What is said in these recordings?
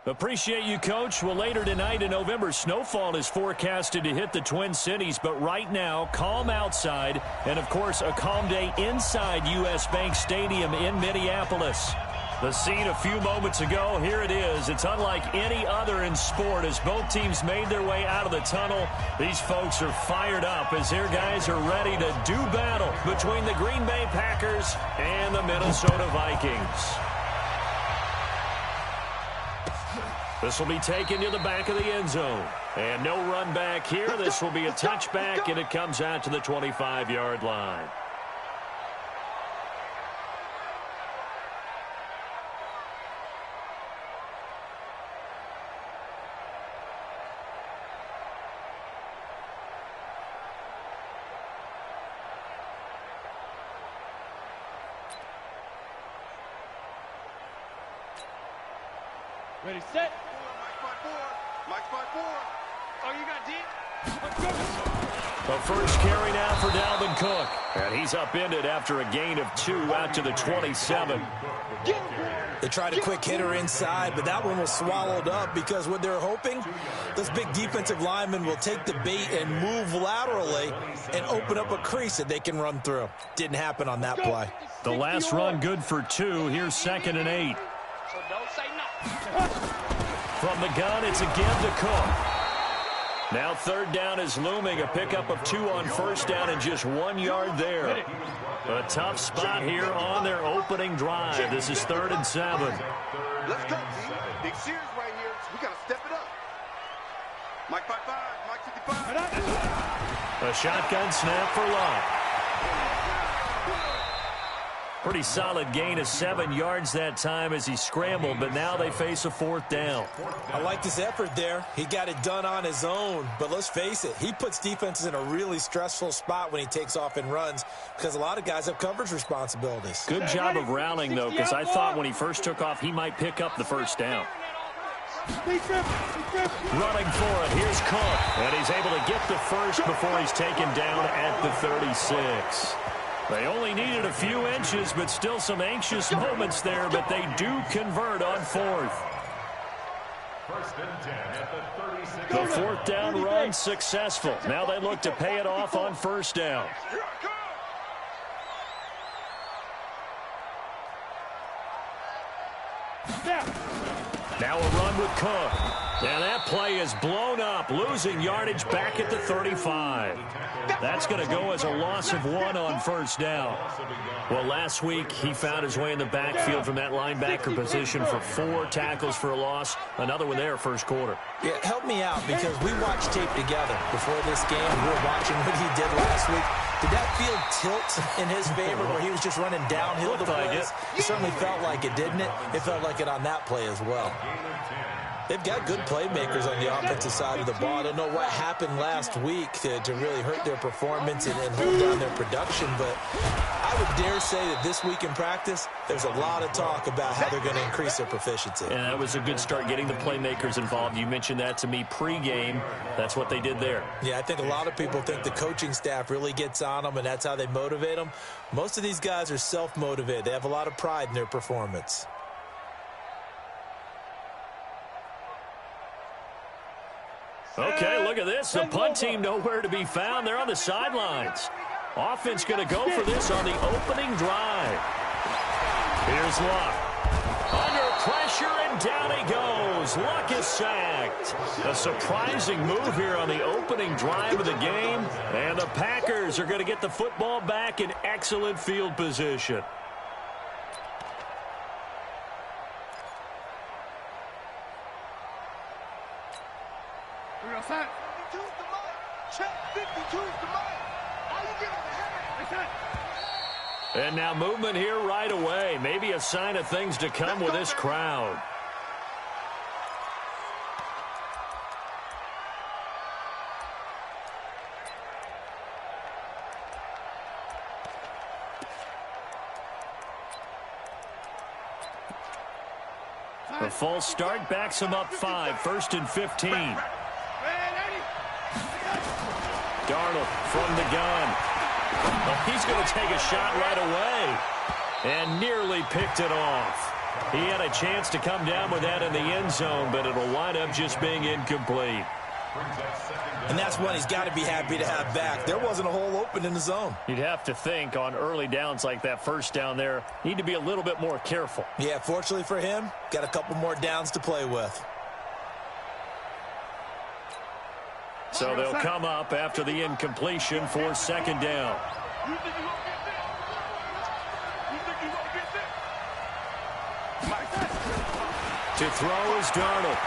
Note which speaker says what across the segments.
Speaker 1: Appreciate you, Coach. Well, later tonight in November, snowfall is forecasted to hit the Twin Cities, but right now, calm outside, and of course, a calm day inside U.S. Bank Stadium in Minneapolis. The scene a few moments ago, here it is. It's unlike any other in sport as both teams made their way out of the tunnel. These folks are fired up as their guys are ready to do battle between the Green Bay Packers and the Minnesota Vikings. This will be taken to the back of the end zone. And no run back here. This will be a touchback, and it comes out to the 25-yard line.
Speaker 2: Ready, set.
Speaker 3: Mike 5-4.
Speaker 2: Oh, you got deep.
Speaker 1: The first carry now for Dalvin Cook. And he's upended after a gain of 2 out to the 27.
Speaker 4: They tried a quick hitter inside, but that one was swallowed up because what they're hoping, this big defensive lineman will take the bait and move laterally and open up a crease that they can run through. Didn't happen on that play.
Speaker 1: The last run good for 2. Here's 2nd and 8.
Speaker 2: So don't say no.
Speaker 1: From the gun, it's a give to Cook. Now 3rd down is looming. A pickup of 2 on 1st down and just 1 yard there. A tough spot here on their opening drive. This is 3rd and 7.
Speaker 3: Let's go, team. Big series right here. We got to step it up. Mike 5-5, Mike 55.
Speaker 1: A shotgun snap for Love. Pretty solid gain of 7 yards that time as he scrambled, but now they face a 4th down.
Speaker 4: I like his effort there. He got it done on his own, but let's face it, he puts defenses in a really stressful spot when he takes off and runs because a lot of guys have coverage responsibilities.
Speaker 1: Good job of rallying, though, because I thought when he first took off, he might pick up the 1st down. Running for it, here's Cook, and he's able to get the first before he's taken down at the 36. They only needed a few inches, but still some anxious moments there, but they do convert on 4th. The 4th down run successful. Now they look to pay it off on 1st down. Now a run with Cook. And that play is blown up, losing yardage back at the 35. That's going to go as a loss of 1 on 1st down. Well, last week he found his way in the backfield from that linebacker position for 4 tackles for a loss. Another one there first quarter.
Speaker 4: Yeah, help me out because we watched tape together before this game. We were watching what he did last week. Did that field tilt in his favor where he was just running downhill to plays? It certainly felt like it, didn't it? It felt like it on that play as well. They've got good playmakers on the offensive side of the ball. I don't know what happened last week to really hurt their performance and hold down their production, but I would dare say that this week in practice, there's a lot of talk about how they're going to increase their proficiency.
Speaker 1: And that was a good start getting the playmakers involved. You mentioned that to me pregame. That's what they did there.
Speaker 4: Yeah, I think a lot of people think the coaching staff really gets on them, and that's how they motivate them. Most of these guys are self-motivated. They have a lot of pride in their performance.
Speaker 1: Okay, look at this. The punt team nowhere to be found. They're on the sidelines. Offense going to go for this on the opening drive. Here's Luck. Under pressure, and down he goes. Luck is sacked. A surprising move here on the opening drive of the game. And the Packers are going to get the football back in excellent field position. And now movement here right away. Maybe a sign of things to come with this crowd. The false start backs him up 5, 1st and 15. Darnold from the gun. Well, he's going to take a shot right away and nearly picked it off. He had a chance to come down with that in the end zone, but it'll wind up just being incomplete.
Speaker 4: And that's one he's got to be happy to have back. There wasn't a hole open in the zone.
Speaker 1: You'd have to think on early downs like that first down there, need to be a little bit more careful.
Speaker 4: Yeah, fortunately for him, got a couple more downs to play with.
Speaker 1: So they'll come up after the incompletion for second down. To throw is Darnold.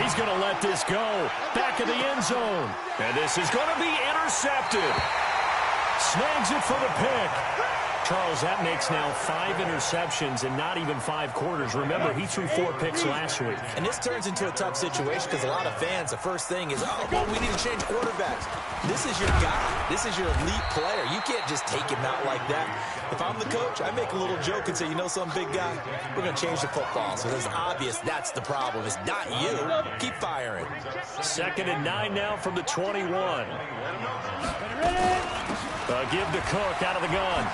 Speaker 1: He's going to let this go. Back of the end zone. And this is going to be intercepted. Snags it for the pick. Charles, that makes now 5 interceptions in not even 5 quarters. Remember, he threw 4 picks last week.
Speaker 4: And this turns into a tough situation because a lot of fans, the first thing is, oh, well, we need to change quarterbacks. This is your guy. This is your elite player. You can't just take him out like that. If I'm the coach, I make a little joke and say, you know some big guy, we're going to change the football. So it's obvious that's the problem. It's not you. Keep firing.
Speaker 1: 2nd and 9 now from the 21. Give to Cook out of the gun.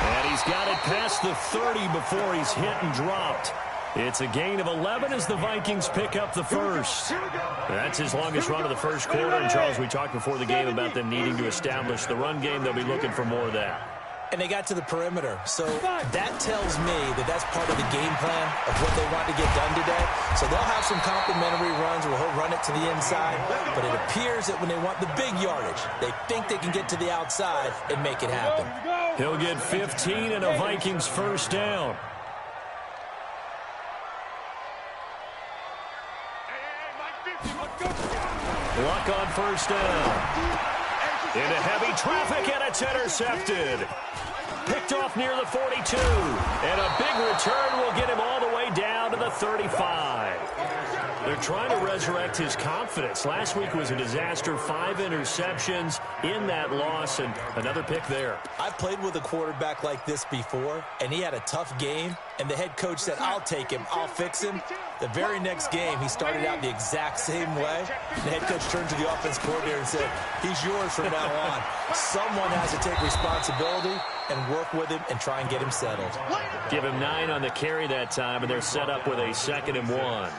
Speaker 1: And he's got it past the 30 before he's hit and dropped. It's a gain of 11 as the Vikings pick up the first. That's his longest run of the first quarter. And, Charles, we talked before the game about them needing to establish the run game. They'll be looking for more of that.
Speaker 4: And they got to the perimeter. So that tells me that that's part of the game plan of what they want to get done today. So they'll have some complimentary runs where he'll run it to the inside. But it appears that when they want the big yardage, they think they can get to the outside and make it happen.
Speaker 1: He'll get 15 and a Vikings first down. Luck on first down. Into heavy traffic, and it's intercepted. Picked off near the 42. And a big return will get him all the way down to the 35. They're trying to resurrect his confidence. Last week was a disaster. 5 interceptions in that loss, and another pick there.
Speaker 4: I've played with a quarterback like this before, and he had a tough game, and the head coach said, I'll take him, I'll fix him. The very next game, he started out the exact same way. The head coach turned to the offense coordinator and said, he's yours from now on. Someone has to take responsibility and work with him and try and get him settled.
Speaker 1: Give him 9 on the carry that time, and they're set up with a 2nd and 1.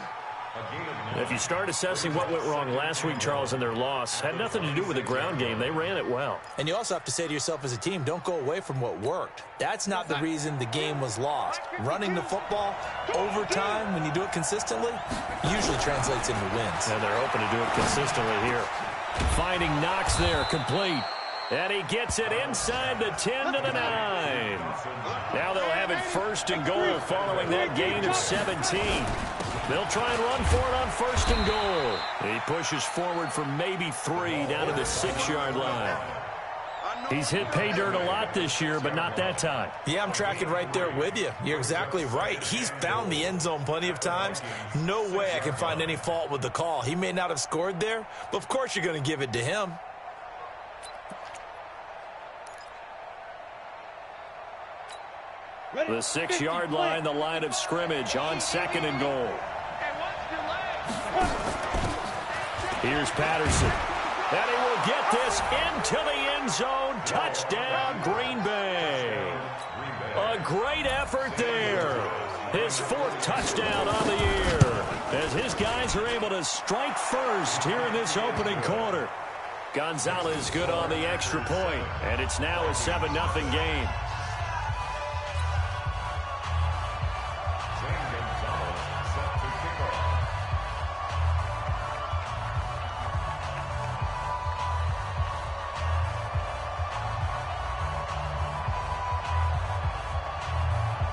Speaker 1: If you start assessing what went wrong last week, Charles, in their loss, had nothing to do with the ground game. They ran it well.
Speaker 4: And you also have to say to yourself as a team, don't go away from what worked. That's not the reason the game was lost. Running the football over time, when you do it consistently, usually translates into wins.
Speaker 1: And they're open to do it consistently here. Finding Knox there, complete. And he gets it inside the 10 to the 9. Now they'll have it 1st and goal following that gain of 17. They'll try and run for it on 1st and goal. He pushes forward for maybe 3 down to the 6-yard line. He's hit pay dirt a lot this year, but not that time.
Speaker 4: Yeah, I'm tracking right there with you. You're exactly right. He's found the end zone plenty of times. No way I can find any fault with the call. He may not have scored there, but of course you're going to give it to him.
Speaker 1: The 6-yard line, the line of scrimmage on 2nd and goal. Here's Patterson. And he will get this into the end zone. Touchdown, Green Bay. A great effort there. His 4th touchdown on the year, as his guys are able to strike first here in this opening quarter. Gonzalez good on the extra point, and it's now a 7-0 game.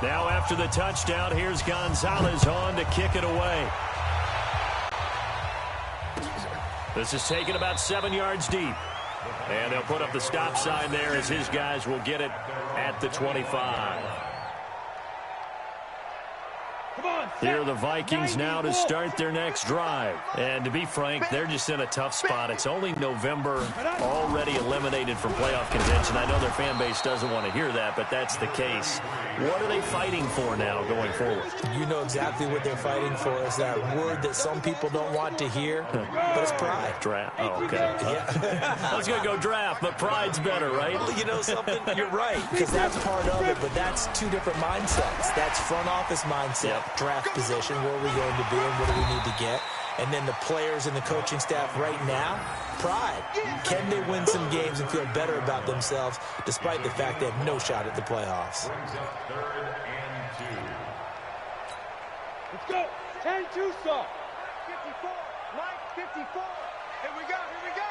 Speaker 1: Now after the touchdown, here's Gonzalez on to kick it away. This is taken about 7 yards deep. And they'll put up the stop sign there as his guys will get it at the 25. Here are the Vikings now to start their next drive. And to be frank, they're just in a tough spot. It's only November, already eliminated from playoff contention. I know their fan base doesn't want to hear that, but that's the case. What are they fighting for now going forward?
Speaker 4: You know exactly what they're fighting for. Is that word that some people don't want to hear, but it's pride.
Speaker 1: Draft. Oh, okay.
Speaker 4: Yeah.
Speaker 1: I was going to go draft, but pride's better, right?
Speaker 4: Well, you know something? You're right, because that's part of it, but that's two different mindsets. That's front office mindset, draft position, where are we going to be and what do we need to get? And then the players and the coaching staff right now, pride. Can they win some games and feel better about themselves despite the fact they have no shot at the playoffs?
Speaker 2: Let's go. 10-2 saw. 54. Mike 54.
Speaker 3: Here we go. Here we go.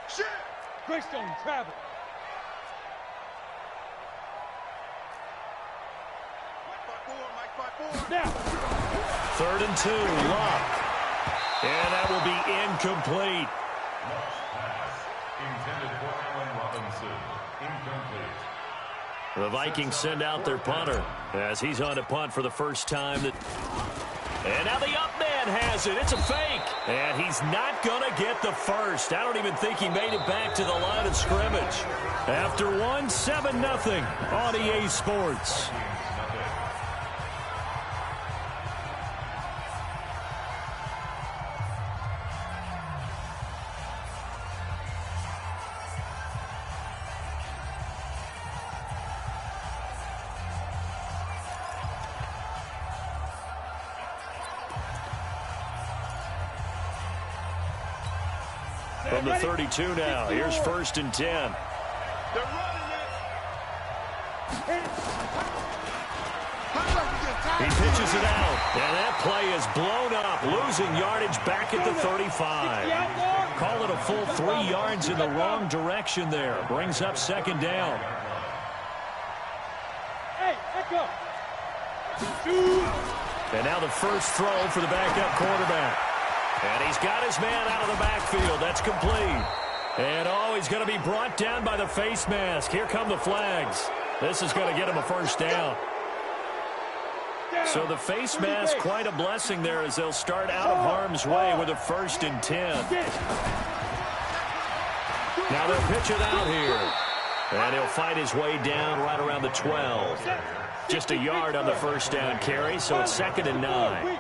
Speaker 3: Shit.
Speaker 2: Greystone travel. Now.
Speaker 1: 3rd and 2, Locke. And that will be incomplete. The Vikings send out their punter as he's on to punt for the first time. And now the up man has it. It's a fake. And he's not going to get the first. I don't even think he made it back to the line of scrimmage. After one, 7-0 on EA Sports. From the 32 now, here's 1st and 10.
Speaker 3: They're running it.
Speaker 1: He pitches it out, and that play is blown up, losing yardage back at the 35. Call it a full 3 yards in the wrong direction there. Brings up 2nd down.
Speaker 2: Hey, echo.
Speaker 1: And now the first throw for the backup quarterback. And he's got his man out of the backfield. That's complete. And, he's going to be brought down by the face mask. Here come the flags. This is going to get him a first down. So the face mask, quite a blessing there as they'll start out of harm's way with a 1st and 10. Now they'll pitch it out here. And he'll fight his way down right around the 12. Just a yard on the first down carry, so it's 2nd and 9.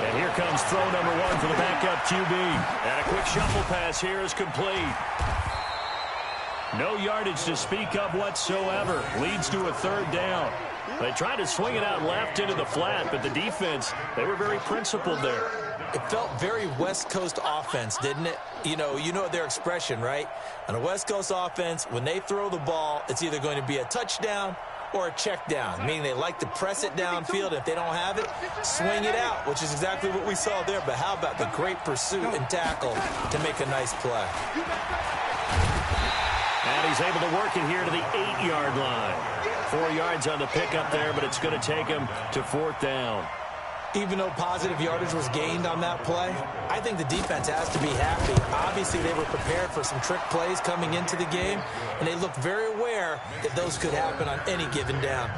Speaker 1: And here comes throw number 1 for the backup QB. And a quick shuffle pass here is complete. No yardage to speak of whatsoever. Leads to a 3rd down. They tried to swing it out left into the flat, but the defense, they were very principled there.
Speaker 4: It felt very West Coast offense, didn't it? You know their expression, right? On a West Coast offense, when they throw the ball, it's either going to be a touchdown or a check down, meaning they like to press it downfield. If they don't have it, swing it out, which is exactly what we saw there. But how about the great pursuit and tackle to make a nice play?
Speaker 1: And he's able to work it here to the 8-yard line. 4 yards on the pickup there, but it's going to take him to 4th down.
Speaker 4: Even though positive yardage was gained on that play, I think the defense has to be happy. Obviously, they were prepared for some trick plays coming into the game, and they looked very aware that those could happen on any given down.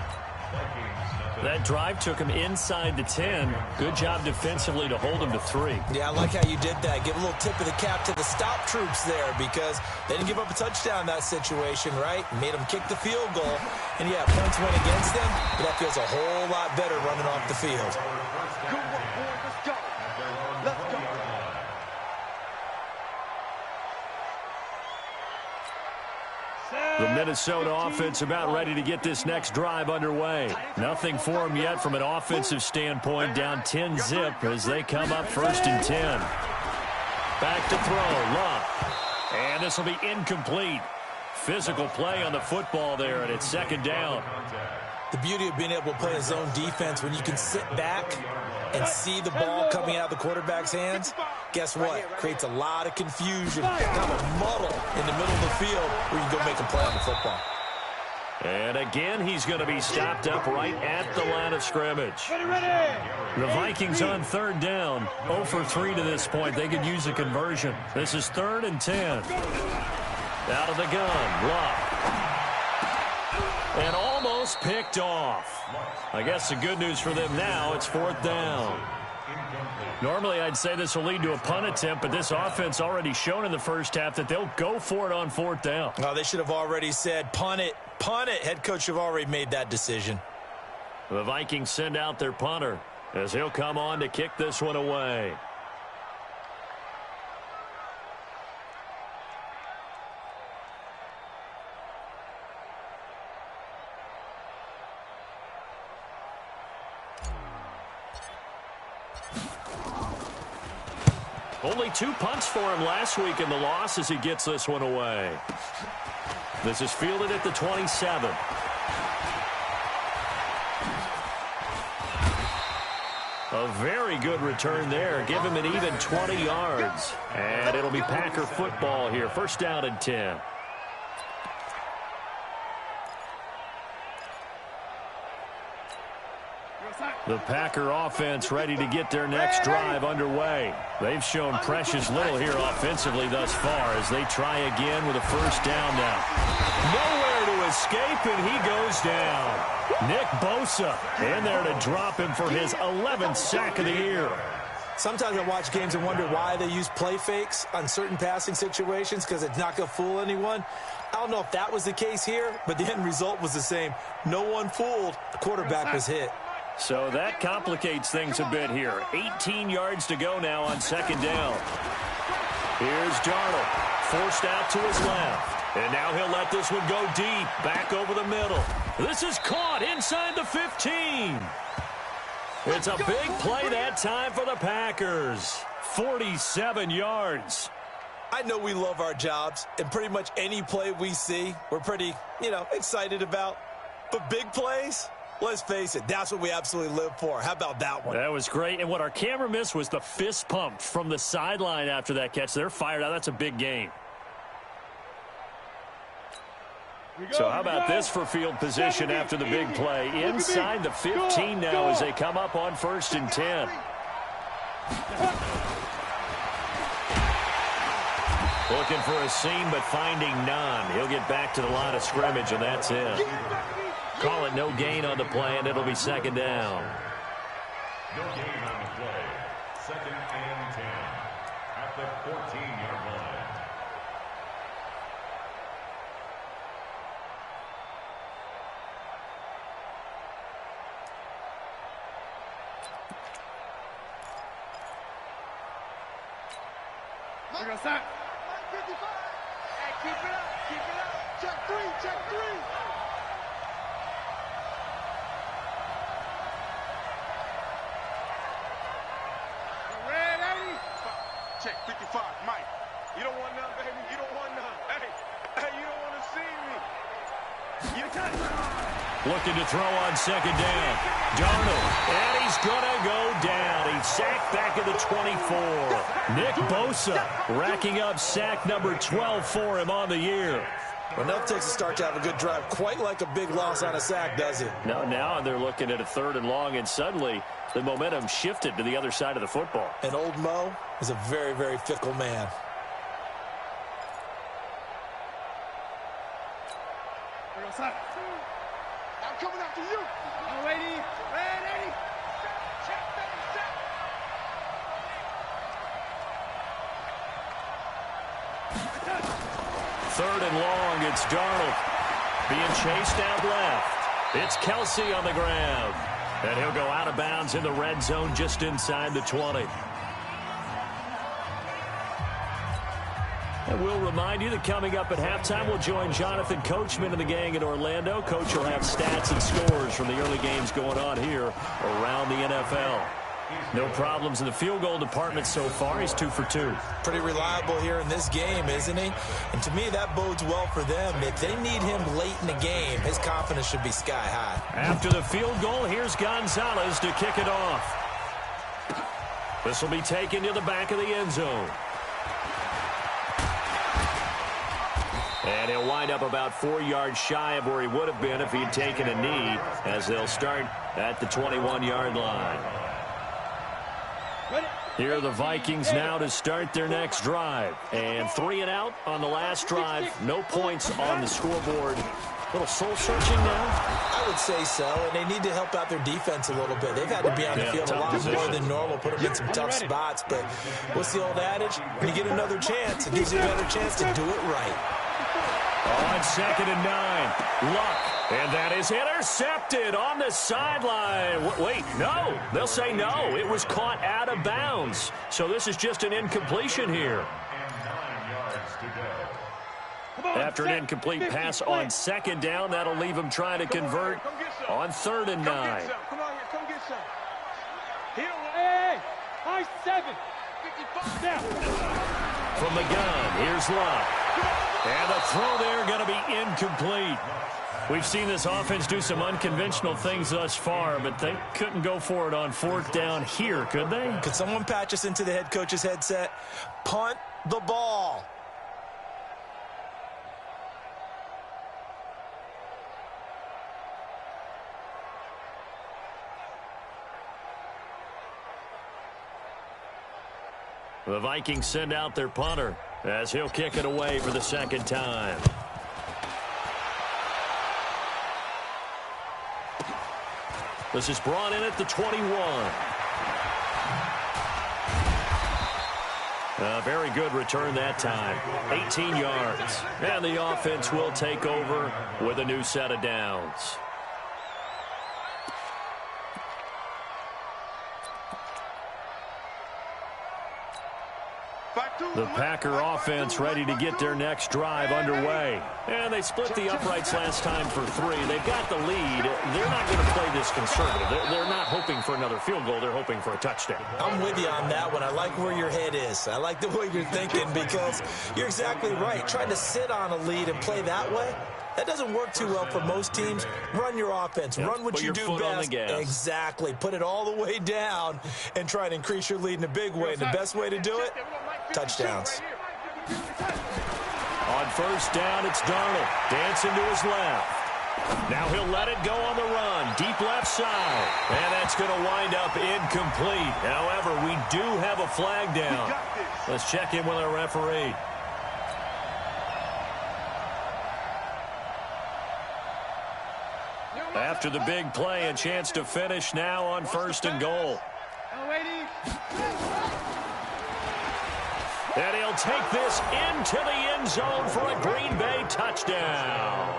Speaker 1: That drive took him inside the 10. Good job defensively to hold him to 3.
Speaker 4: Yeah, I like how you did that. Give a little tip of the cap to the stop troops there because they didn't give up a touchdown in that situation, right? Made them kick the field goal. And, yeah, points went against them, but that feels a whole lot better running off the field.
Speaker 3: Good work, boys. Let's go. Let's go.
Speaker 1: The Minnesota offense about ready to get this next drive underway. Nothing for them yet from an offensive standpoint. Down 10-zip as they come up 1st and 10. Back to throw. Locke. And this will be incomplete. Physical play on the football there, and it's 2nd down.
Speaker 4: The beauty of being able to play a zone defense when you can sit back and see the ball coming out of the quarterback's hands, guess what? Creates a lot of confusion, kind of a muddle in the middle of the field where you can go make a play on the football.
Speaker 1: And again, he's going to be stopped up right at the line of scrimmage. The Vikings on 3rd down, 0 for 3 to this point. They could use a conversion. This is 3rd and 10. Out of the gun. Luck. And almost picked off. I guess the good news for them now, it's 4th down. Normally, I'd say this will lead to a punt attempt, but this offense already shown in the first half that they'll go for it on 4th down.
Speaker 4: Oh, they should have already said, punt it, punt it. Head coach have already made that decision.
Speaker 1: The Vikings send out their punter as he'll come on to kick this one away. Only 2 punts for him last week in the loss as he gets this one away. This is fielded at the 27. A very good return there. Give him an even 20 yards. And it'll be Packer football here. 1st down and 10. The Packer offense ready to get their next drive underway. They've shown precious little here offensively thus far as they try again with a 1st down now. Nowhere to escape, and he goes down. Nick Bosa in there to drop him for his 11th sack of the year.
Speaker 4: Sometimes I watch games and wonder why they use play fakes on certain passing situations because it's not going to fool anyone. I don't know if that was the case here, but the end result was the same. No one fooled. The quarterback was hit.
Speaker 1: So that complicates things a bit here. 18 yards to go now on 2nd down. Here's Darnold, forced out to his left. And now he'll let this one go deep, back over the middle. This is caught inside the 15. It's a big play that time for the Packers. 47 yards.
Speaker 4: I know we love our jobs, and pretty much any play we see, we're pretty, excited about. But big plays? Let's face it, that's what we absolutely live for. How about that one?
Speaker 1: That was great. And what our camera missed was the fist pump from the sideline after that catch. They're fired out. That's a big game. So how about this for field position after the big play? Inside the 15 now as they come up on 1st and 10. Looking for a seam, but finding none. He'll get back to the line of scrimmage, and that's it. Call it no gain on the play, and it'll be 2nd down.
Speaker 5: No gain on the play. 2nd and 10 at the 14-yard line.
Speaker 2: We're going to start. 55. Hey, keep it up. Keep it up. Check 3. Check 3.
Speaker 3: Check 55, Mike. You don't want none, baby. You don't want none. Hey, you don't want to see me. You got
Speaker 1: Looking to throw on 2nd down. Darnold, and he's going to go down. He's sacked back at the 24. Nick Bosa racking up sack number 12 for him on the year.
Speaker 4: Well, enough takes a start to have a good drive. Quite like a big loss on a sack, does it?
Speaker 1: No, now they're looking at a 3rd and long, and suddenly the momentum shifted to the other side of the football.
Speaker 4: And old Mo is a very, very fickle man.
Speaker 2: I'm coming after you. Ready.
Speaker 1: 3rd and long, it's Darnold being chased out left. It's Kelsey on the ground. And he'll go out of bounds in the red zone just inside the 20. And we'll remind you that coming up at halftime, we'll join Jonathan Coachman and the gang in Orlando. Coach will have stats and scores from the early games going on here around the NFL. No problems in the field goal department so far. He's 2 for 2.
Speaker 4: Pretty reliable here in this game, isn't he? And to me, that bodes well for them. If they need him late in the game, his confidence should be sky high.
Speaker 1: After the field goal, here's Gonzalez to kick it off. This will be taken to the back of the end zone. And he'll wind up about 4 yards shy of where he would have been if he'd taken a knee, as they'll start at the 21-yard line.
Speaker 2: Ready?
Speaker 1: Here are the Vikings now to start their next drive. And 3 and out on the last drive. No points on the scoreboard. A little soul-searching now?
Speaker 4: I would say so, and they need to help out their defense a little bit. They've had to be on the field a lot more than normal, put them in some tough spots. But what's the old adage? When you get another chance, it gives you a better chance to do it right.
Speaker 1: On 2nd and 9, Luck. And that is intercepted on the sideline. Wait, no. They'll say no. It was caught out of bounds. So this is just an incompletion here. After an incomplete pass on 2nd down, that'll leave him trying to convert on 3rd and 9.
Speaker 2: Come on here, come get some. Hey, high 7. 55 now.
Speaker 1: From the gun, here's Luck. And the throw there going to be incomplete. We've seen this offense do some unconventional things thus far, but they couldn't go for it on 4th down here, could they?
Speaker 4: Could someone patch us into the head coach's headset? Punt the ball.
Speaker 1: The Vikings send out their punter as he'll kick it away for the 2nd time. This is brought in at the 21. A very good return that time. 18 yards. And the offense will take over with a new set of downs. The Packer offense ready to get their next drive underway. And they split the uprights last time for 3. They've got the lead. They're not going to play this conservative. They're not hoping for another field goal. They're hoping for a touchdown.
Speaker 4: I'm with you on that one. I like where your head is. I like the way you're thinking because you're exactly right. Trying to sit on a lead and play that way, that doesn't work too well for most teams. Run your offense. Run what you do best. Exactly. Put it all the way down and try to increase your lead in a big way. And the best way to do it, touchdowns.
Speaker 1: On 1st down, it's Darnold. Dancing to his left. Now he'll let it go on the run. Deep left side. And that's going to wind up incomplete. However, we do have a flag down. Let's check in with our referee. After the big play, a chance to finish now on 1st and goal. And he'll take this into the end zone for a Green Bay touchdown.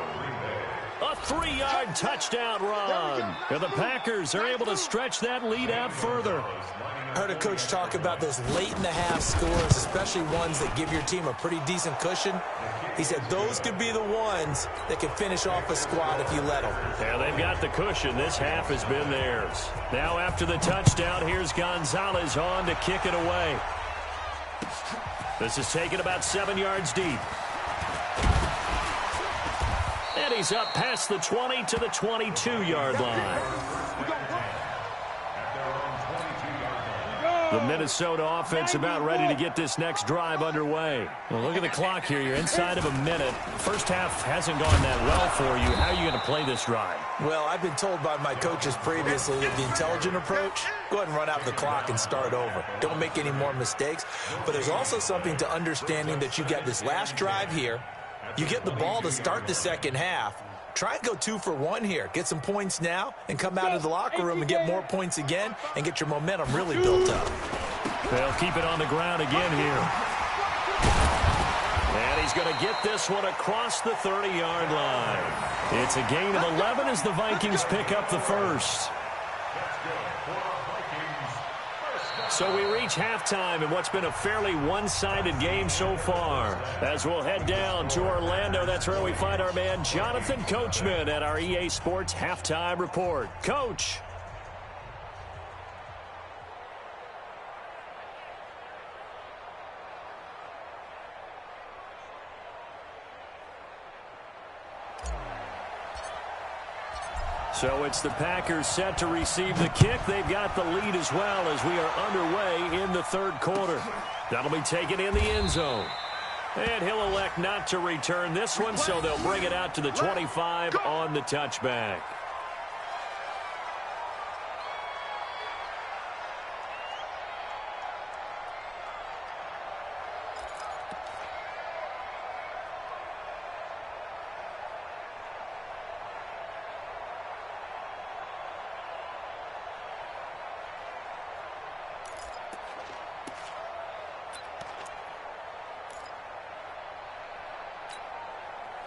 Speaker 1: A 3-yard touchdown run. And the Packers are able to stretch that lead out further.
Speaker 4: I heard a coach talk about those late-in-the-half scores, especially ones that give your team a pretty decent cushion. He said those could be the ones that can finish off a squad if you let them.
Speaker 1: Yeah, they've got the cushion. This half has been theirs. Now after the touchdown, here's Gonzalez on to kick it away. This is taken about 7 yards deep. And he's up past the 20 to the 22-yard line. The Minnesota offense about ready to get this next drive underway. Well, look at the clock here. You're inside of a minute. First half hasn't gone that well for you. How are you going to play this drive?
Speaker 4: Well, I've been told by my coaches previously that the intelligent approach, go ahead and run out the clock and start over. Don't make any more mistakes. But there's also something to understanding that you got this last drive here. You get the ball to start the second half. Try and go 2 for 1 here. Get some points now and come out of the locker room and get more points again and get your momentum really built up.
Speaker 1: They'll keep it on the ground again here. And he's going to get this one across the 30-yard line. It's a gain of 11 as the Vikings pick up the first. So we reach halftime in what's been a fairly one-sided game so far. As we'll head down to Orlando, that's where we find our man Jonathan Coachman at our EA Sports Halftime Report. Coach. So it's the Packers set to receive the kick. They've got the lead as well as we are underway in the 3rd quarter. That'll be taken in the end zone. And he'll elect not to return this one, so they'll bring it out to the 25 on the touchback.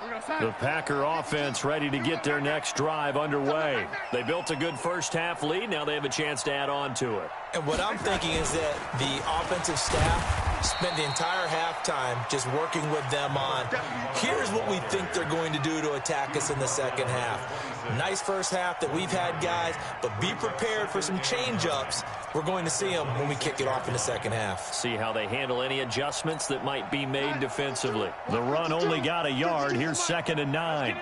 Speaker 1: The Packer offense ready to get their next drive underway. They built a good first-half lead. Now they have a chance to add on to it.
Speaker 4: And what I'm thinking is that the offensive staff spent the entire halftime just working with them on, here's what we think they're going to do to attack us in the second half. Nice first half that we've had, guys, but be prepared for some change-ups. We're going to see them when we kick it off in the second half.
Speaker 1: See how they handle any adjustments that might be made defensively. The run only got a yard. Here's 2nd and 9.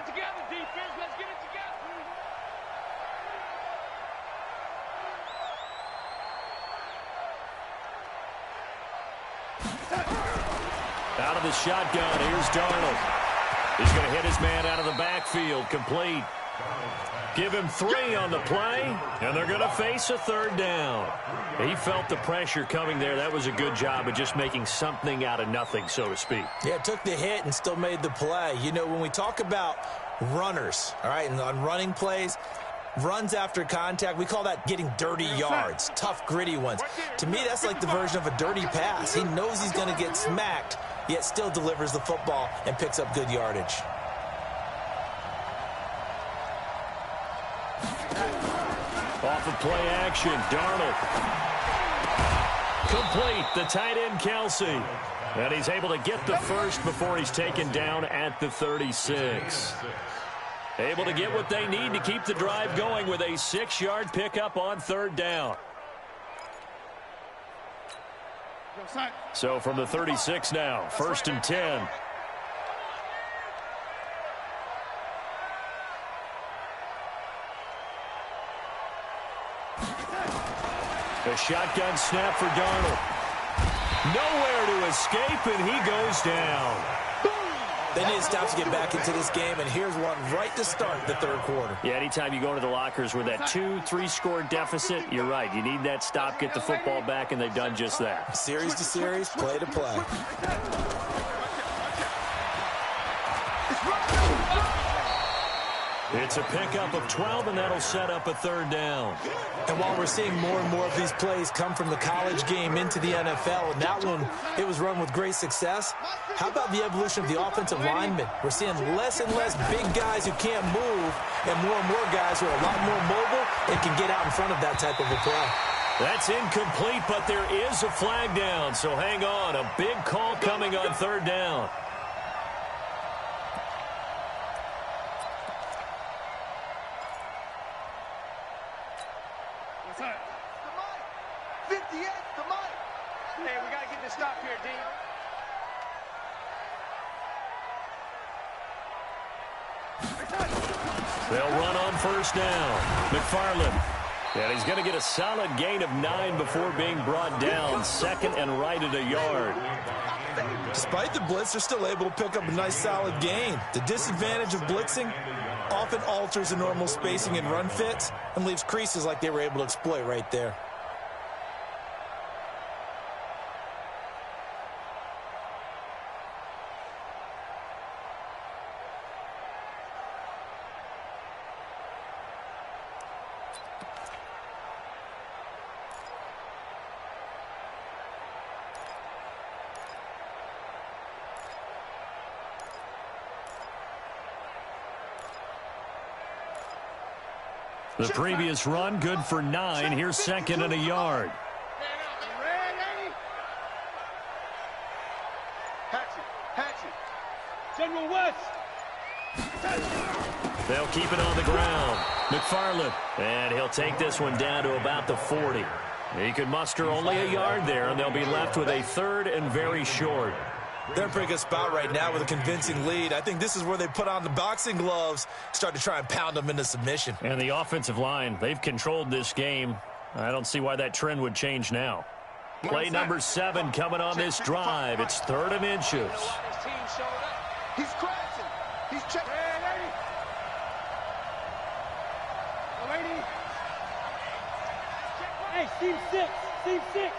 Speaker 1: Out of the shotgun, here's Darnold. He's going to hit his man out of the backfield, complete. Give him 3 on the play, and they're going to face a 3rd down. He felt the pressure coming there. That was a good job of just making something out of nothing, so to speak.
Speaker 4: Yeah, took the hit and still made the play. You know, when we talk about runners, all right, and on running plays, runs after contact, we call that getting dirty yards, tough, gritty ones. To me, that's like the version of a dirty pass. He knows he's going to get smacked, yet still delivers the football and picks up good yardage.
Speaker 1: Off of play action, Darnold. Complete, the tight end, Kelsey. And he's able to get the first before he's taken down at the 36. Able to get what they need to keep the drive going with a 6-yard pickup on 3rd down. So from the 36 now, 1st and 10. A shotgun snap for Darnold. Nowhere to escape, and he goes down.
Speaker 4: They need to stop to get back into this game, and here's one right to start the 3rd quarter.
Speaker 1: Yeah, anytime you go into the lockers with that 2-3 score deficit, you're right. You need that stop, get the football back, and they've done just that.
Speaker 4: Series to series, play to play.
Speaker 1: It's a pickup of 12, and that'll set up a 3rd down.
Speaker 4: And while we're seeing more and more of these plays come from the college game into the NFL, and that one, it was run with great success, how about the evolution of the offensive linemen? We're seeing less and less big guys who can't move and more guys who are a lot more mobile and can get out in front of that type of a play.
Speaker 1: That's incomplete, but there is a flag down, so hang on. A big call coming on 3rd down. They'll run on 1st down. McFarland. And he's going to get a solid gain of 9 before being brought down. 2nd and right at a yard.
Speaker 4: Despite the blitz, they're still able to pick up a nice solid gain. The disadvantage of blitzing often alters the normal spacing and run fits and leaves creases like they were able to exploit right there.
Speaker 1: The previous run, good for 9. Here's 2nd and a yard.
Speaker 2: General West.
Speaker 1: They'll keep it on the ground. McFarland. And he'll take this one down to about the 40. He could muster only a yard there, and they'll be left with a 3rd and very short.
Speaker 4: They're in a pretty good spot right now with a convincing lead. I think this is where they put on the boxing gloves, start to try and pound them into submission.
Speaker 1: And the offensive line, they've controlled this game. I don't see why that trend would change now. Play number 7 coming on this drive. It's 3rd and inches.
Speaker 3: He's crashing. He's checking.
Speaker 2: Hey, Steve 6. Steve 6.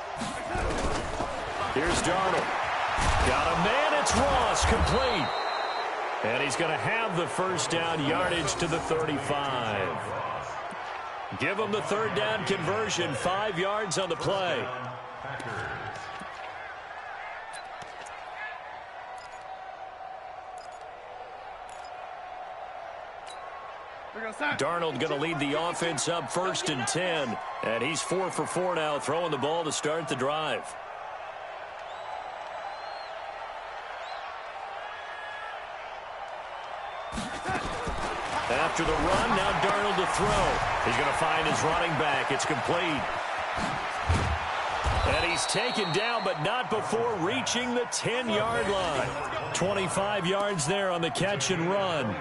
Speaker 1: Here's Darnold. Got a man, it's Ross, complete. And he's going to have the 1st down, yardage to the 35. Give him the 3rd down conversion, 5 yards on the play. Darnold going to lead the offense up 1st and 10. And he's 4 for 4 now, throwing the ball to start the drive. After the run, now Darnold to throw. He's going to find his running back. It's complete. And he's taken down, but not before reaching the 10-yard line. 25 yards there on the catch and run.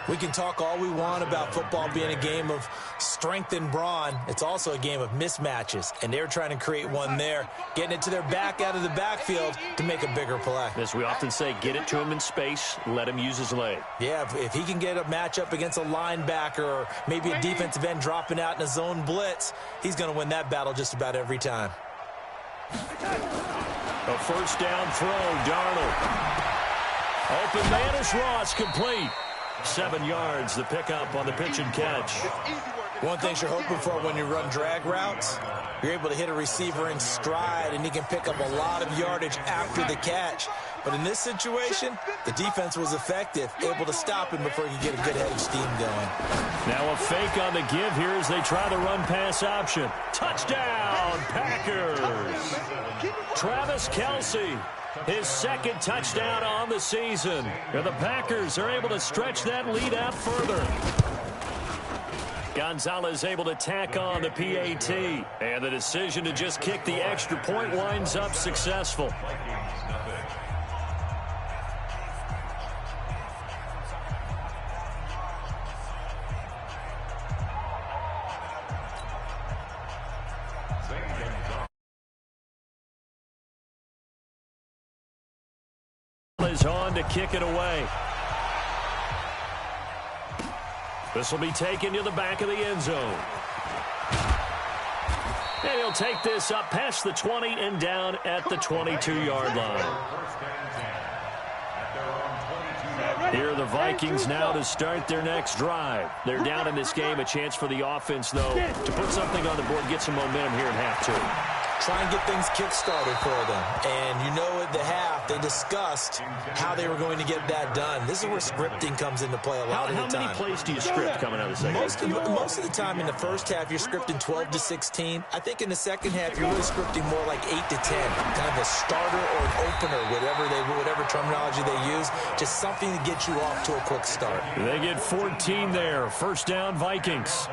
Speaker 4: We can talk all we want about football being a game of strength and brawn. It's also a game of mismatches, and they're trying to create one there, getting it to their back out of the backfield to make a bigger play.
Speaker 1: As we often say, get it to him in space, let him use his leg.
Speaker 4: Yeah, if he can get a matchup against a linebacker or maybe a defensive end dropping out in a zone blitz, he's going to win that battle just about every time.
Speaker 1: A first down throw, Darnold. Open man is Ross, complete. 7 yards, the pickup on the pitch and catch.
Speaker 4: One thing you're hoping for when you run drag routes, you're able to hit a receiver in stride, and he can pick up a lot of yardage after the catch. But in this situation, the defense was effective, able to stop him before he could get a good head of steam going.
Speaker 1: Now a fake on the give here as they try the run-pass option. Touchdown, Packers! Travis Kelce. His second touchdown on the season. And the Packers are able to stretch that lead out further. Gonzalez able to tack on the PAT. And the decision to just kick the extra point winds up successful. Is on to kick it away. This will be taken to the back of the end zone. And he'll take this up past the 20 and down at the 22-yard line. Here are the Vikings now to start their next drive. They're down in this game. A chance for the offense, though, to put something on the board, get some momentum here in half two.
Speaker 4: Try and get things kick-started for them. And you know at the half, they discussed how they were going to get that done. This is where scripting comes into play a lot of the time.
Speaker 1: How many plays do you script coming out of the second?
Speaker 4: Most of the time in the first half, you're scripting 12 to 16. I think in the second half, you're really scripting more like 8 to 10. Kind of a starter or an opener, whatever terminology they use. Just something to get you off to a quick start.
Speaker 1: They get 14 there. First down, Vikings.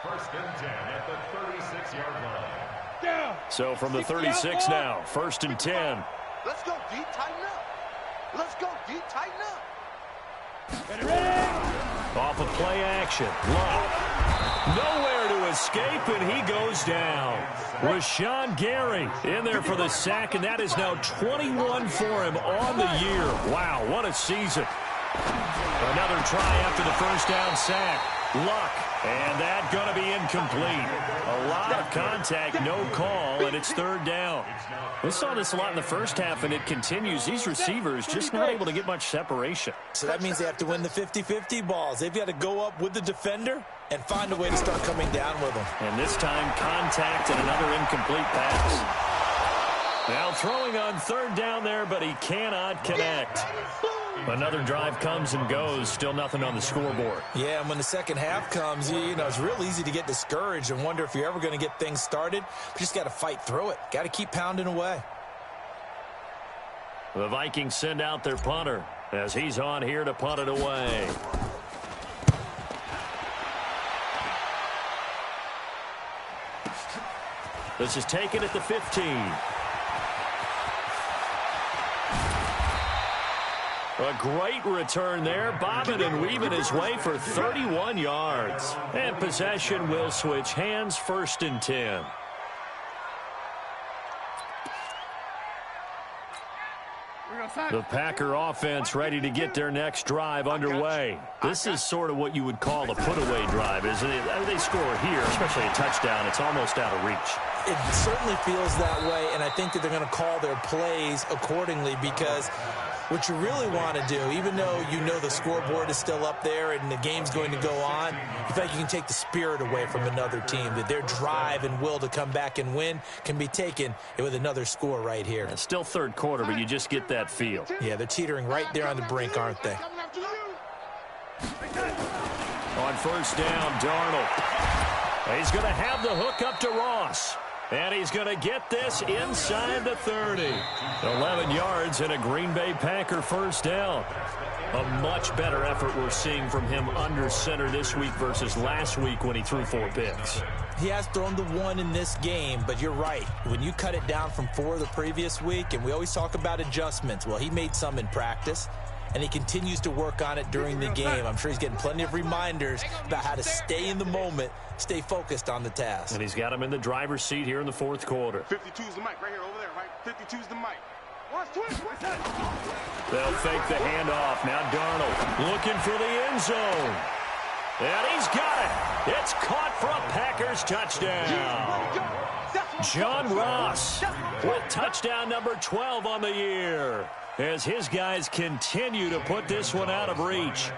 Speaker 5: First and 10 at the 36-yard line.
Speaker 1: So from the 36 now, 1st and 10.
Speaker 3: Let's go deep, tighten up. Let's go deep, tighten up.
Speaker 1: Off of play action. Luck. Nowhere to escape, and he goes down. Rashawn Gary in there for the sack, and that is now 21 for him on the year. Wow, what a season. Another try after the first down sack. Luck, and that going to be incomplete. A lot of contact, no call, and it's 3rd down. We saw this a lot in the first half, and it continues. These receivers just not able to get much separation.
Speaker 4: So that means they have to win the 50-50 balls. They've got to go up with the defender and find a way to start coming down with them.
Speaker 1: And this time, contact and another incomplete pass. Now throwing on 3rd down there, but he cannot connect. Another drive comes and goes. Still nothing on the scoreboard.
Speaker 4: Yeah, and when the second half comes, you know, it's real easy to get discouraged and wonder if you're ever going to get things started. You just got to fight through it. Got to keep pounding away.
Speaker 1: The Vikings send out their punter as he's on here to punt it away. This is taken at the 15. A great return there, bobbing and weaving his way for 31 yards. And possession will switch hands, 1st and 10. The Packer offense ready to get their next drive underway. This is sort of what you would call a put-away drive, isn't it? They score here, especially a touchdown. It's almost out of reach.
Speaker 4: It certainly feels that way, and I think that they're going to call their plays accordingly because what you really want to do, even though you know the scoreboard is still up there and the game's going to go on, you feel like you can take the spirit away from another team, that their drive and will to come back and win can be taken with another score right here.
Speaker 1: It's still 3rd quarter, but you just get that feel.
Speaker 4: Yeah, they're teetering right there on the brink, aren't they?
Speaker 1: first down, Darnold. He's going to have the hook up to Ross. And he's going to get this inside the 30. 11 yards and a Green Bay Packer first down. A much better effort we're seeing from him under center this week versus last week when he threw 4 picks.
Speaker 4: He has thrown the 1 in this game, but you're right. When you cut it down from 4 the previous week, and we always talk about adjustments, well, he made some in practice, and he continues to work on it during the game. I'm sure he's getting plenty of reminders about how to stay in the moment, stay focused on the task.
Speaker 1: And he's got him in the driver's seat here in the 4th quarter.
Speaker 3: 52's the mic right here, over there, right? 52's the mic.
Speaker 1: They'll fake the handoff. Now Darnold looking for the end zone. And he's got it. It's caught for a Packers touchdown. John Ross with touchdown number 12 on the year, as his guys continue to put this one out of reach.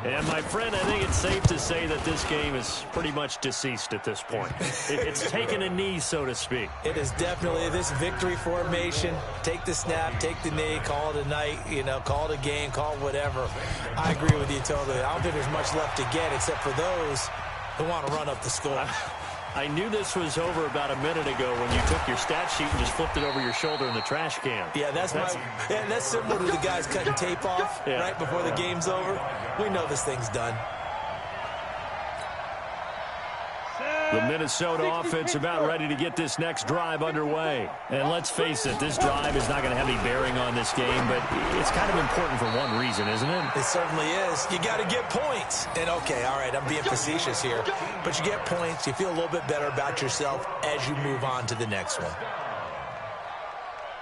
Speaker 1: And, my friend, I think it's safe to say that this game is pretty much deceased at this point. It's taken a knee, so to speak.
Speaker 4: It is definitely this victory formation. Take the snap, take the knee, call it a night, call it a game, call it whatever. I agree with you totally. I don't think there's much left to get except for those who want to run up the score.
Speaker 1: I knew this was over about a minute ago when you took your stat sheet and just flipped it over your shoulder in the trash can.
Speaker 4: Yeah, that's similar to the guys cutting tape off right before the game's over. We know this thing's done.
Speaker 1: The Minnesota offense about ready to get this next drive underway. And let's face it, this drive is not going to have any bearing on this game, but it's kind of important for one reason, isn't it?
Speaker 4: It certainly is. You got to get points. And, okay, all right, I'm being facetious here, but you get points, you feel a little bit better about yourself as you move on to the next one.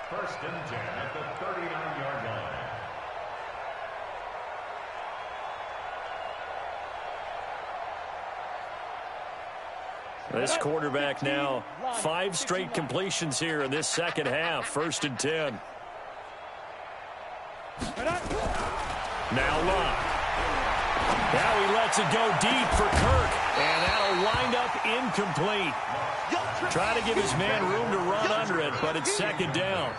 Speaker 5: First and 10 at the 39-yard line.
Speaker 1: This quarterback now 5 straight completions here in this second half. First and 10. Now Locke. Now he lets it go deep for Kirk, and that'll wind up incomplete. Try to give his man room to run under it, but it's second down.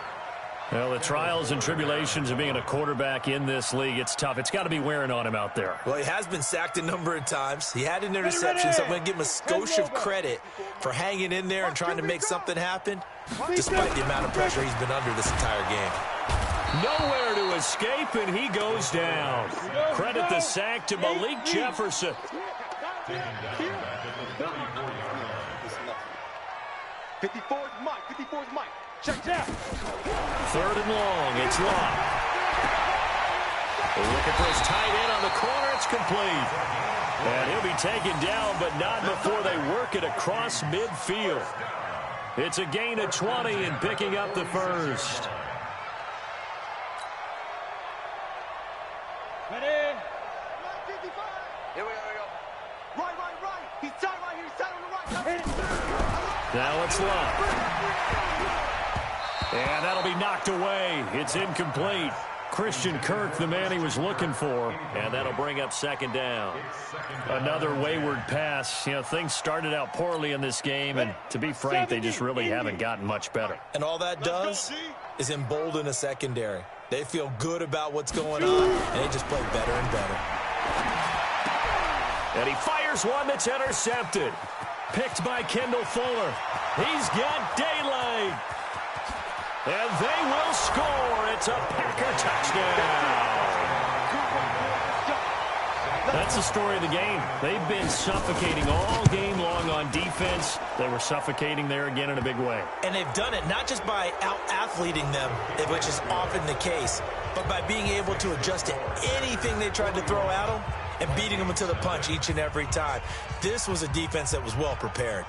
Speaker 1: Well, the trials and tribulations of being a quarterback in this league, it's tough. It's got to be wearing on him out there.
Speaker 4: Well, he has been sacked a number of times. He had an interception, so I'm going to give him a skosh of credit for hanging in there and trying to make something happen, despite the amount of pressure he's been under this entire game.
Speaker 1: Nowhere to escape, and he goes down. Credit the sack to Malik Jefferson.
Speaker 3: 54's Mike. 54's Mike. Check that.
Speaker 1: 3rd and long. It's Locke. Looking for his tight end on the corner. It's complete. And he'll be taken down, but not before they work it across midfield. It's a gain of 20 and picking up the first.
Speaker 2: Ready?
Speaker 3: Here we go. Right. He's tight right here. He's tight on the right.
Speaker 1: Now it's Locke. And that'll be knocked away. It's incomplete. Christian Kirk, the man he was looking for. And that'll bring up second down. Another wayward pass. Things started out poorly in this game, and to be frank, they just really haven't gotten much better.
Speaker 4: And all that does is embolden a secondary. They feel good about what's going on, and they just play better and better.
Speaker 1: And he fires one that's intercepted. Picked by Kendall Fuller. He's got daylight. And they will score. It's a Packer touchdown. That's the story of the game. They've been suffocating all game long on defense. They were suffocating there again in a big way.
Speaker 4: And they've done it not just by out-athleting them, which is often the case, but by being able to adjust to anything they tried to throw at them and beating them to the punch each and every time. This was a defense that was well prepared.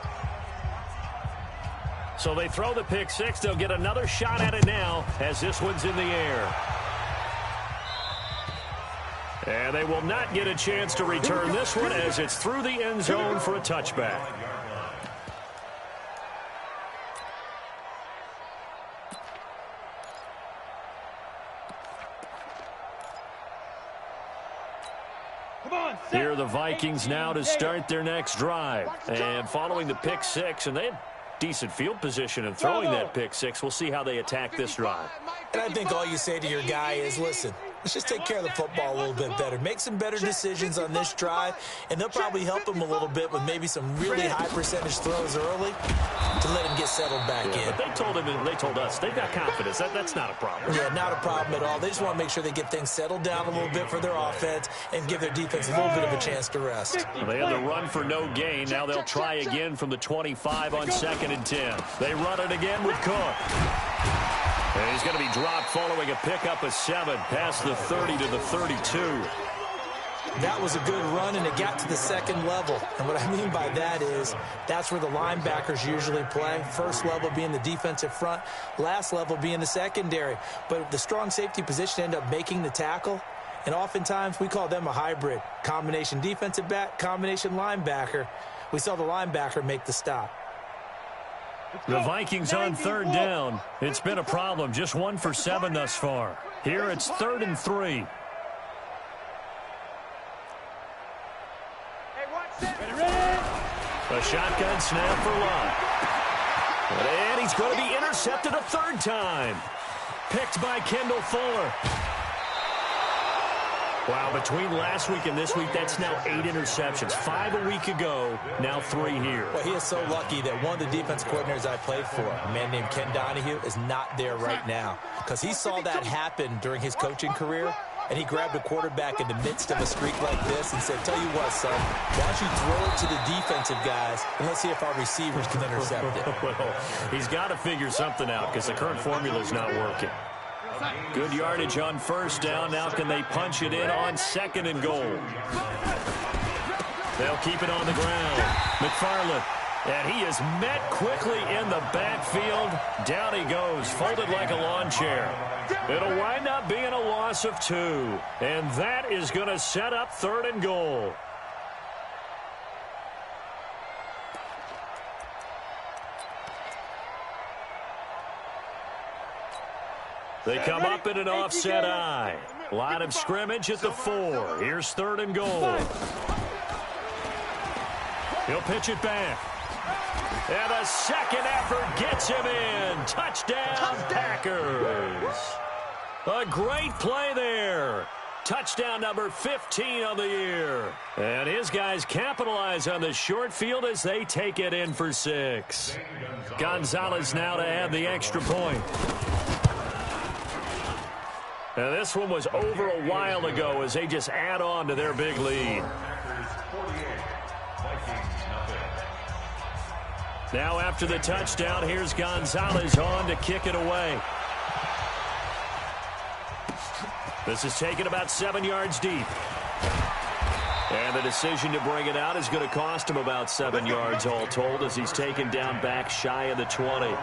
Speaker 1: So they throw the pick six. They'll get another shot at it now as this one's in the air. And they will not get a chance to return this one as it's through the end zone for a touchback. Here are the Vikings now to start their next drive. And following the pick six, and they had decent field position and throwing that pick six. We'll see how they attack this drive.
Speaker 4: And I think all you say to your guy is, listen, let's just take care of the football a little bit better. Make some better decisions on this drive, and they'll probably help him a little bit with maybe some really high percentage throws early to let him get settled back in.
Speaker 1: But they told us they've got confidence. That's not a problem.
Speaker 4: Yeah, not a problem at all. They just want to make sure they get things settled down a little bit for their offense and give their defense a little bit of a chance to rest.
Speaker 1: Well, they had the run for no gain. Now they'll try again from the 25 on 2nd and 10. They run it again with Cook. And he's going to be dropped following a pickup of 7 past the 30 to the 32.
Speaker 4: That was a good run, and it got to the second level. And what I mean by that is that's where the linebackers usually play. First level being the defensive front, last level being the secondary. But the strong safety position ended up making the tackle. And oftentimes we call them a hybrid. Combination defensive back, combination linebacker. We saw the linebacker make the stop.
Speaker 1: The Vikings on 3rd down. It's been a problem. Just 1 for 7 thus far. Here it's 3rd and 3. A shotgun snap for Lott. And he's going to be intercepted a 3rd time. Picked by Kendall Fuller. Wow, between last week and this week, that's now 8 interceptions. 5 a week ago, now 3 here.
Speaker 4: Well, he is so lucky that one of the defense coordinators I played for, a man named Ken Donahue, is not there right now. Because he saw that happen during his coaching career, and he grabbed a quarterback in the midst of a streak like this and said, tell you what, son, why don't you throw it to the defensive guys, and let's see if our receivers can intercept it.
Speaker 1: Well, he's got to figure something out because the current formula is not working. Good yardage on 1st down. Now can they punch it in on 2nd and goal? They'll keep it on the ground. McFarland. And he is met quickly in the backfield. Down he goes, folded like a lawn chair. It'll wind up being a loss of 2. And that is going to set up 3rd and goal. They come up in an offset eye. Line of scrimmage at the 4. Here's 3rd and goal. He'll pitch it back. And a second effort gets him in. Touchdown, Packers. A great play there. Touchdown number 15 on the year. And his guys capitalize on the short field as they take it in for 6. Gonzalez now to add the extra point. Now this one was over a while ago as they just add on to their big lead. Now after the touchdown, here's Gonzalez on to kick it away. This is taken about 7 yards deep. And the decision to bring it out is going to cost him about 7 yards all told as he's taken down back shy of the 20.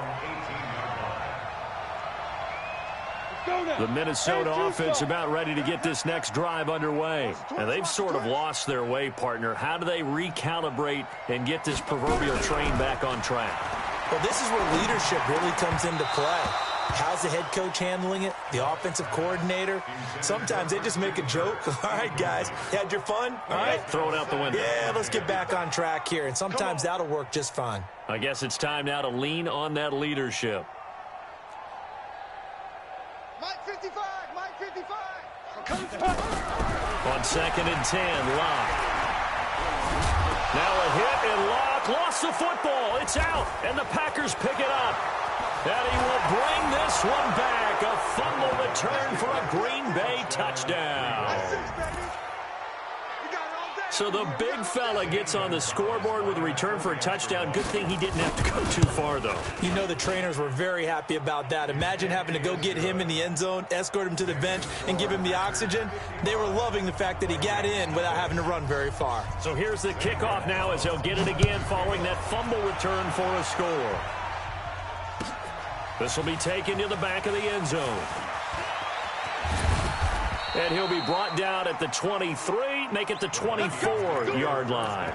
Speaker 1: The Minnesota offense about ready to get this next drive underway. And they've sort of lost their way, partner. How do they recalibrate and get this proverbial train back on track?
Speaker 4: Well, this is where leadership really comes into play. How's the head coach handling it? The offensive coordinator? Sometimes they just make a joke. All right, guys, you had your fun? All right.
Speaker 1: Throw it out the window.
Speaker 4: Yeah, let's get back on track here. And sometimes that'll work just fine.
Speaker 1: I guess it's time now to lean on that leadership.
Speaker 2: Mike 55, Mike 55.
Speaker 1: On 2nd and 10, Locke. Now a hit, and Locke lost the football. It's out, and the Packers pick it up. And he will bring this one back. A fumble return for a Green Bay touchdown. So the big fella gets on the scoreboard with a return for a touchdown. Good thing he didn't have to go too far, though.
Speaker 4: You know the trainers were very happy about that. Imagine having to go get him in the end zone, escort him to the bench, and give him the oxygen. They were loving the fact that he got in without having to run very far.
Speaker 1: So here's the kickoff now as they'll get it again following that fumble return for a score. This will be taken to the back of the end zone. And he'll be brought down at the 23, make it the 24-yard line.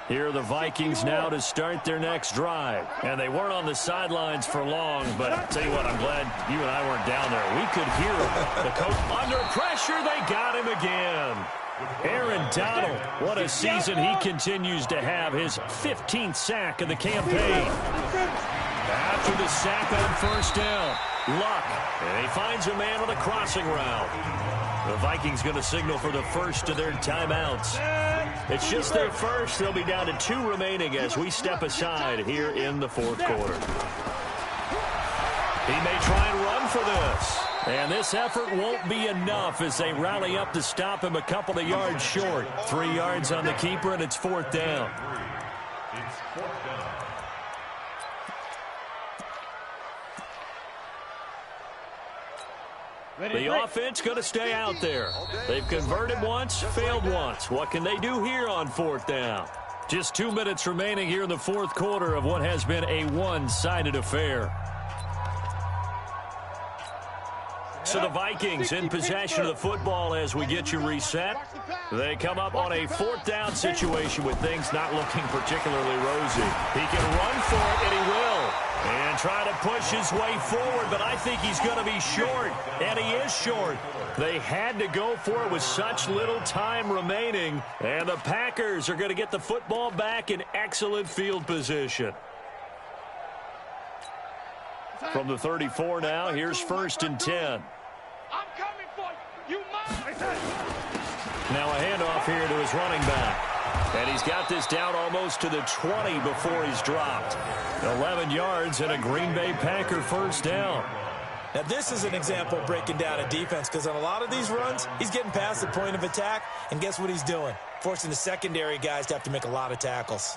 Speaker 1: Here are the Vikings now to start their next drive. And they weren't on the sidelines for long, but I'll tell you what, I'm glad you and I weren't down there. We could hear the coach under pressure. They got him again. Aaron Donald, what a season he continues to have. His 15th sack of the campaign. After the sack on first down, Luck, and he finds a man on the crossing route. The Vikings going to signal for the first of their timeouts. It's just their first. They'll be down to 2 remaining as we step aside here in the fourth quarter. He may try and run for this. And this effort won't be enough as they rally up to stop him a couple of yards short. 3 yards on the keeper, and it's 4th down.
Speaker 5: It's 4th down.
Speaker 1: The offense going to stay out there. They've converted once, failed once. What can they do here on 4th down? Just 2 minutes remaining here in the fourth quarter of what has been a one-sided affair. So the Vikings in possession of the football as we get you reset. They come up on a 4th down situation with things not looking particularly rosy. He can run for it, and he will. And try to push his way forward, but I think he's going to be short, and he is short. They had to go for it with such little time remaining, and the Packers are going to get the football back in excellent field position. From the 34 now, here's 1st and 10.
Speaker 2: I'm coming for you. You mind?
Speaker 1: Now a handoff here to his running back. And he's got this down almost to the 20 before he's dropped. 11 yards and a Green Bay Packer first down.
Speaker 4: Now this is an example of breaking down a defense, because on a lot of these runs, he's getting past the point of attack, and guess what he's doing? Forcing the secondary guys to have to make a lot of tackles.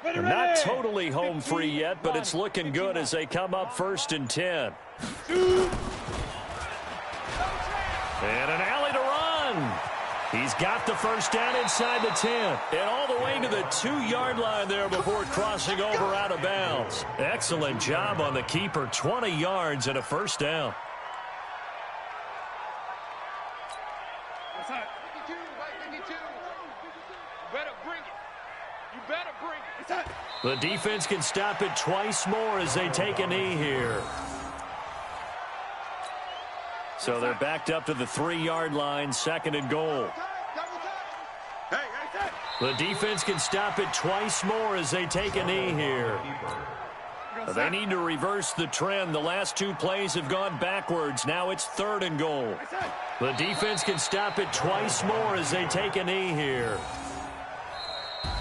Speaker 1: They're not totally home free yet, but it's looking good as they come up 1st and 10. And an alley to run. He's got the first down inside the 10. And all the way to the 2-yard line there before crossing over out of bounds. Excellent job on the keeper. 20 yards and a first down. The defense can stop it twice more as they take a knee here. So they're backed up to the 3-yard line, 2nd and goal. The defense can stop it twice more as they take a knee here. They need to reverse the trend. The last 2 plays have gone backwards. Now it's 3rd and goal. The defense can stop it twice more as they take a knee here.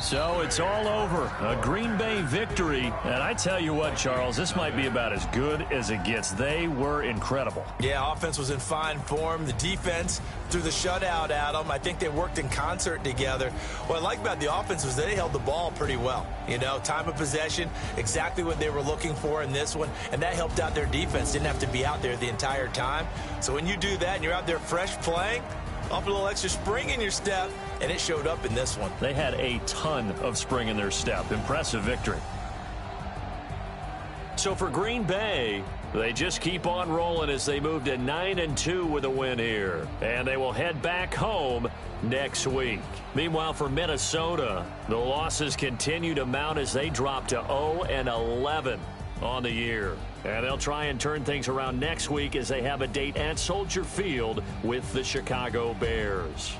Speaker 1: So it's all over. A Green Bay victory. And I tell you what, Charles, this might be about as good as it gets. They were incredible. Yeah, offense was in fine form. The defense threw the shutout at them. I think they worked in concert together. What I like about the offense was they held the ball pretty well. You know, time of possession, exactly what they were looking for in this one. And that helped out their defense. Didn't have to be out there the entire time. So when you do that and you're out there fresh playing, off a little extra spring in your step, and it showed up in this one. They had a ton of spring in their step. Impressive victory. So for Green Bay, they just keep on rolling as they move to 9-2 with a win here. And they will head back home next week. Meanwhile, for Minnesota, the losses continue to mount as they drop to 0-11 on the year. And they'll try and turn things around next week as they have a date at Soldier Field with the Chicago Bears.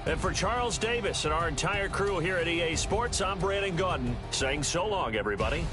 Speaker 1: And for Charles Davis and our entire crew here at EA Sports, I'm Brandon Gaudin saying so long, everybody.